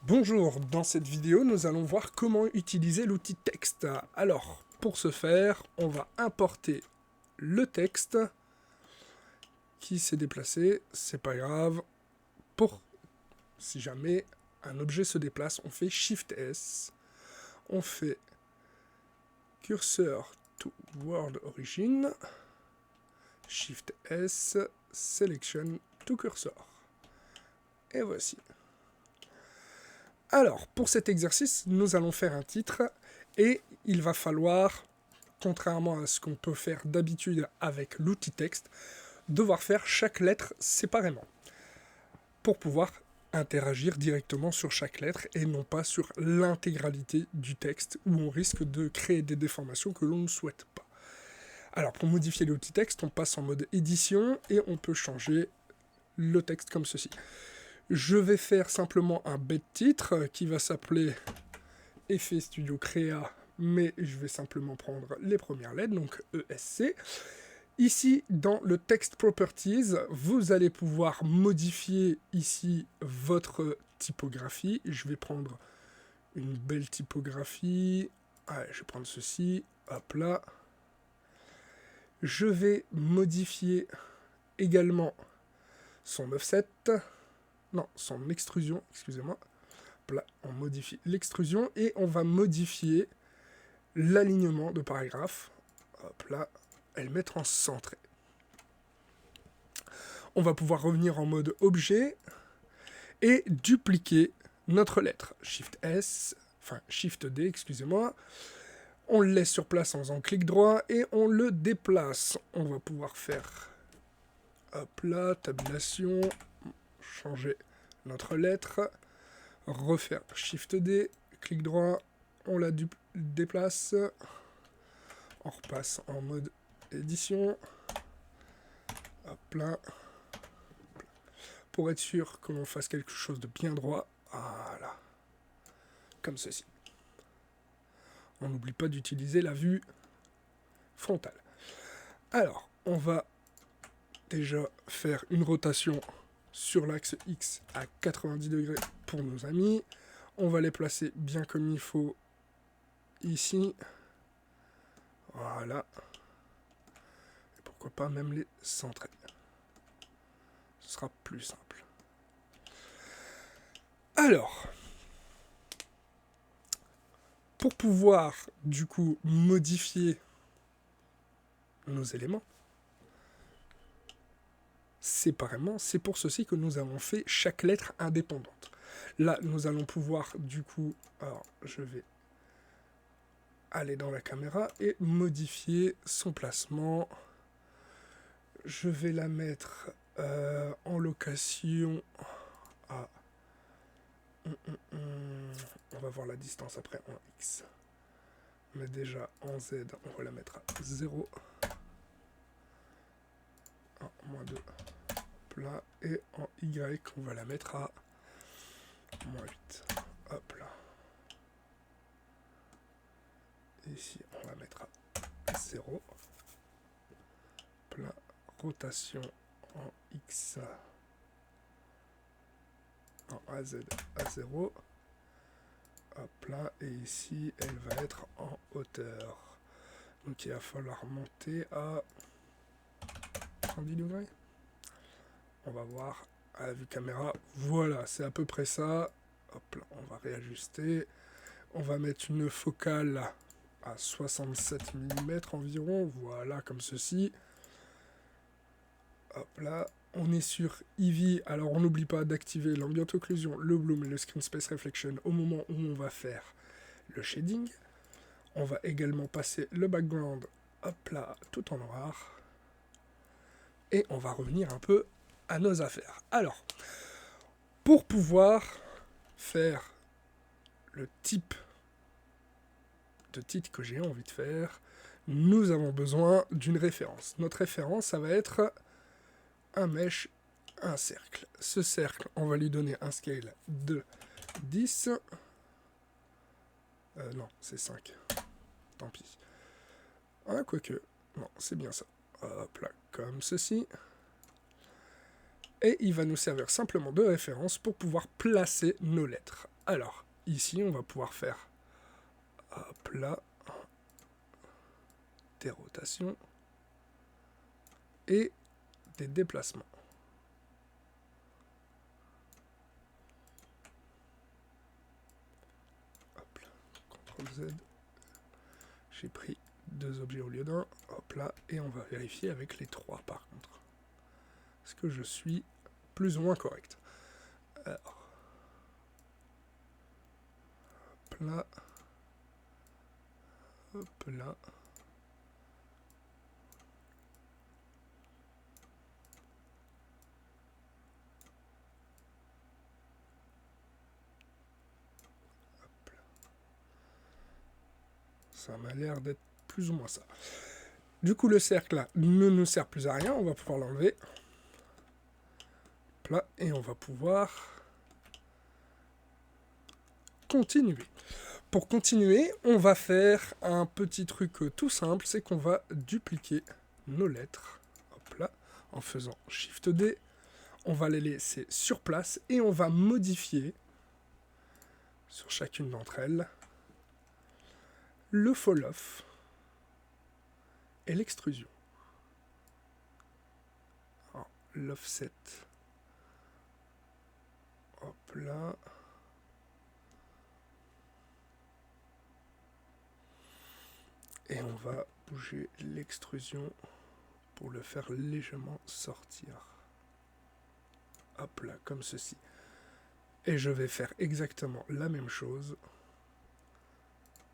Bonjour, dans cette vidéo, nous allons voir comment utiliser l'outil texte. Alors, pour ce faire, on va importer le texte qui s'est déplacé, c'est pas grave. Si jamais un objet se déplace, on fait Shift S, on fait Cursor to Word Origin, Shift S, Selection to Cursor. Et voici. Alors, pour cet exercice, nous allons faire un titre et il va falloir, contrairement à ce qu'on peut faire d'habitude avec l'outil texte, devoir faire chaque lettre séparément pour pouvoir interagir directement sur chaque lettre et non pas sur l'intégralité du texte où on risque de créer des déformations que l'on ne souhaite pas. Alors, pour modifier l'outil texte, on passe en mode édition et on peut changer le texte comme ceci. Je vais faire simplement un bête titre qui va s'appeler Effet Studio Créa, mais je vais simplement prendre les premières lettres, donc ESC. Ici, dans le Text Properties, vous allez pouvoir modifier ici votre typographie. Je vais prendre une belle typographie. Allez, je vais prendre ceci, hop là. Je vais modifier également son offset. Non, son extrusion, excusez-moi. Là, on modifie l'extrusion et on va modifier l'alignement de paragraphe. Hop là, et le mettre en centré. On va pouvoir revenir en mode objet et dupliquer notre lettre. Shift S, enfin Shift D, excusez-moi. On le laisse sur place en faisant clic droit et on le déplace. On va pouvoir faire, hop là, tabulation, changer notre lettre, refaire Shift D, clic droit, on la déplace, on repasse en mode édition, hop là, pour être sûr que l'on fasse quelque chose de bien droit, voilà, comme ceci. On n'oublie pas d'utiliser la vue frontale. Alors, on va déjà faire une rotation sur l'axe X à 90 degrés pour nos amis. On va les placer bien comme il faut ici. Voilà. Et pourquoi pas même les centrer. Ce sera plus simple. Alors, pour pouvoir du coup modifier nos éléments séparément, c'est pour ceci que nous avons fait chaque lettre indépendante. Là, nous allons pouvoir du coup, alors je vais aller dans la caméra et modifier son placement. Je vais la mettre en location à... On va voir la distance après en X. Mais déjà en Z, on va la mettre à 0. 1, moins 2. Hop là. Et en Y, on va la mettre à moins 8. Hop là. Ici, on va mettre à 0. Hop là. Rotation en X. En AZ à 0. Hop là, et ici, elle va être en hauteur. Donc il va falloir monter à 110 degrés. On va voir à la vue caméra. Voilà, c'est à peu près ça. Hop là, on va réajuster. On va mettre une focale à 67 mm environ. Voilà, comme ceci. Hop là. On est sur Eevee, alors on n'oublie pas d'activer l'ambient occlusion, le bloom et le screen space reflection au moment où on va faire le shading. On va également passer le background, hop là, tout en noir. Et on va revenir un peu à nos affaires. Alors, pour pouvoir faire le type de titre que j'ai envie de faire, nous avons besoin d'une référence. Notre référence, ça va être un mesh, un cercle. Ce cercle, on va lui donner un scale de 10. Non, c'est 5. Tant pis. Quoique, non, c'est bien ça. Hop là, comme ceci. Et il va nous servir simplement de référence pour pouvoir placer nos lettres. Alors, ici, on va pouvoir faire, hop là, des rotations et des déplacements. Hop là, CTRL Z. J'ai pris 2 objets au lieu d'un. Hop là, et on va vérifier avec les 3 par contre. Est-ce que je suis plus ou moins correct? Alors, hop là, hop là. Ça m'a l'air d'être plus ou moins ça. Du coup, le cercle là ne nous sert plus à rien. On va pouvoir l'enlever. Là, et on va pouvoir continuer. Pour continuer, on va faire un petit truc tout simple. C'est qu'on va dupliquer nos lettres. Hop là, en faisant Shift D. On va les laisser sur place et on va modifier sur chacune d'entre elles le fall-off et l'extrusion. L'offset, hop là. Et on va bouger l'extrusion pour le faire légèrement sortir. Hop là, comme ceci. Et je vais faire exactement la même chose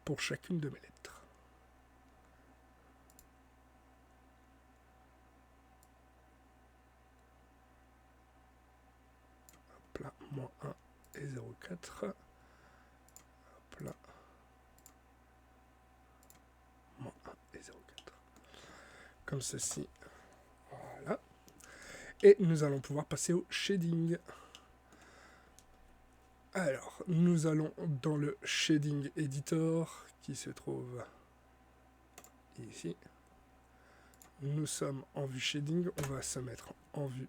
pour chacune de mes lettres. Hop là, moins 1 et 0,4. Hop là. Moins 1 et 0,4. Comme ceci. Voilà. Et nous allons pouvoir passer au shading. Alors, nous allons dans le Shading Editor qui se trouve ici. Nous sommes en vue shading, on va se mettre en vue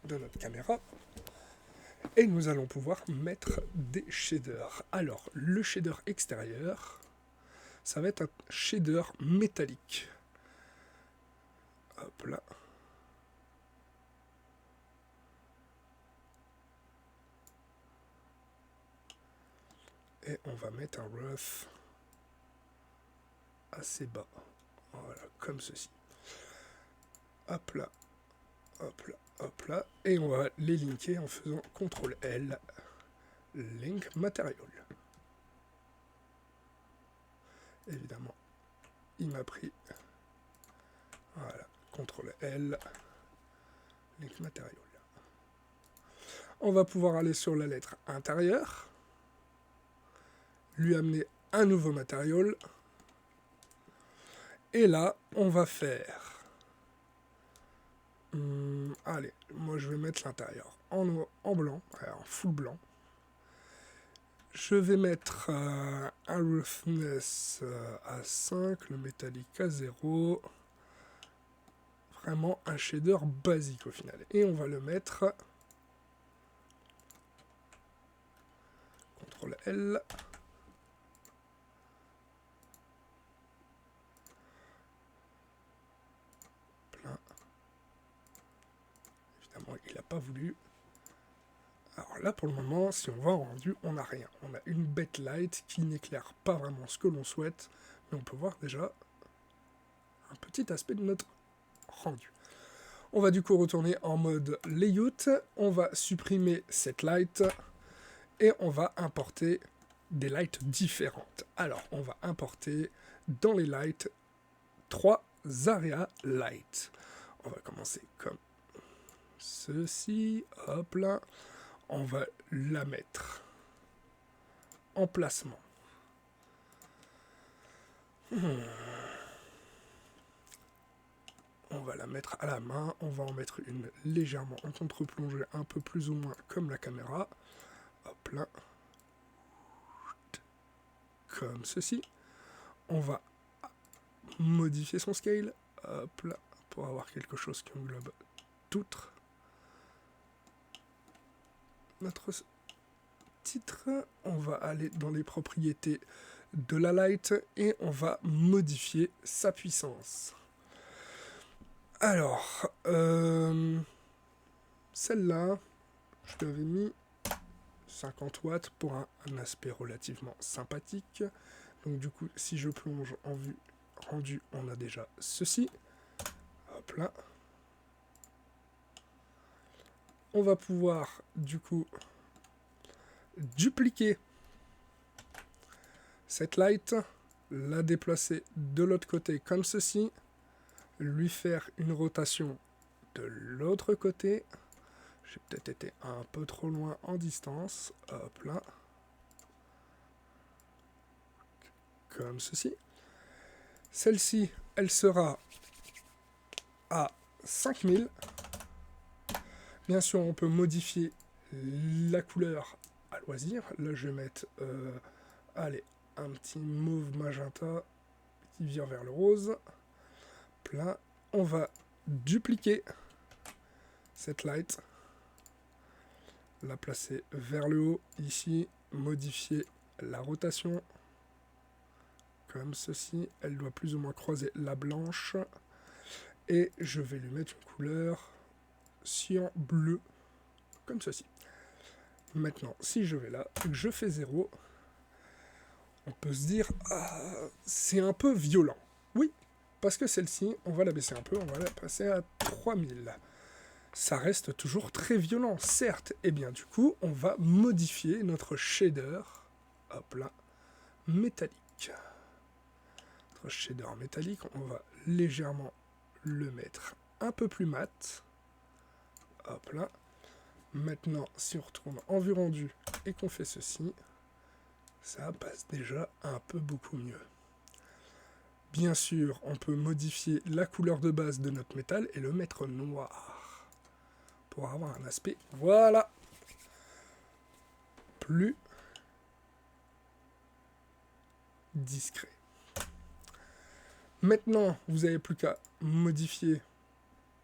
de notre caméra. Et nous allons pouvoir mettre des shaders. Alors, le shader extérieur, ça va être un shader métallique. Hop là. Et on va mettre un rough assez bas. Voilà, comme ceci. Hop là, hop là, hop là. Et on va les linker en faisant CTRL L, Link Material. Évidemment, il m'a pris. Voilà, CTRL L, Link Material. On va pouvoir aller sur la lettre intérieure, lui amener un nouveau matériel. Et là, on va faire... allez, moi je vais mettre l'intérieur en blanc, en full blanc. Je vais mettre un roughness à 5, le métallique à 0. Vraiment un shader basique au final. Et on va le mettre... CTRL L. Plein. Évidemment, il n'a pas voulu. Alors là, pour le moment, si on va en rendu, on n'a rien. On a une backlight qui n'éclaire pas vraiment ce que l'on souhaite, mais on peut voir déjà un petit aspect de notre rendu. On va du coup retourner en mode layout, on va supprimer cette light, et on va importer des lights différentes. Alors, on va importer dans les lights 3 area light. On va commencer comme ceci, hop là. On va la mettre en placement. On va la mettre à la main, on va en mettre une légèrement en contre-plongée, un peu plus ou moins comme la caméra. Hop là. Comme ceci. On va modifier son scale. Hop là. Pour avoir quelque chose qui englobe toutes. notre titre. On va aller dans les propriétés de la light et on va modifier sa puissance. Alors, celle-là, je l'avais mis 50 watts pour un aspect relativement sympathique. Donc du coup, si je plonge en vue rendu, on a déjà ceci. Hop là. On va pouvoir du coup dupliquer cette light, la déplacer de l'autre côté comme ceci, lui faire une rotation de l'autre côté. J'ai peut-être été un peu trop loin en distance. Hop là. Comme ceci. Celle-ci, elle sera à 5000. Bien sûr, on peut modifier la couleur à loisir. Là, je vais mettre allez, un petit mauve magenta qui vire vers le rose. Là, on va dupliquer cette light, la placer vers le haut ici, modifier la rotation comme ceci. Elle doit plus ou moins croiser la blanche et je vais lui mettre une couleur cyan bleu comme ceci. Maintenant, si je vais là, je fais 0, on peut se dire c'est un peu violent. Oui, parce que celle-ci, on va la baisser un peu, on va la passer à 3000. Ça reste toujours très violent, certes. Et bien du coup, on va modifier notre shader, hop là, métallique. Notre shader métallique, on va légèrement le mettre un peu plus mat. Hop là. Maintenant, si on retourne en vue rendue et qu'on fait ceci, ça passe déjà un peu beaucoup mieux. Bien sûr, on peut modifier la couleur de base de notre métal et le mettre noir pour avoir un aspect, voilà, plus discret. Maintenant, vous n'avez plus qu'à modifier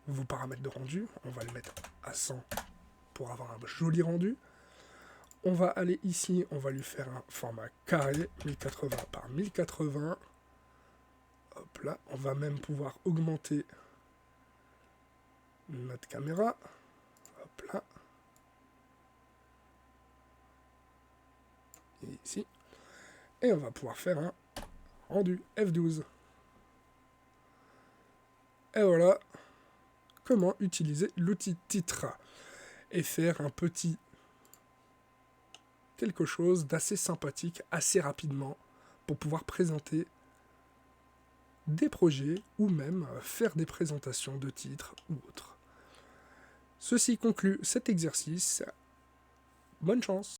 vos paramètres de rendu. On va le mettre à 100 pour avoir un joli rendu. On va aller ici, on va lui faire un format carré, 1080 par 1080. Hop là, on va même pouvoir augmenter notre caméra. Hop là. Et ici. Et on va pouvoir faire un rendu F12. Et voilà comment utiliser l'outil titre et faire un petit quelque chose d'assez sympathique, assez rapidement, pour pouvoir présenter des projets ou même faire des présentations de titres ou autres. Ceci conclut cet exercice. Bonne chance!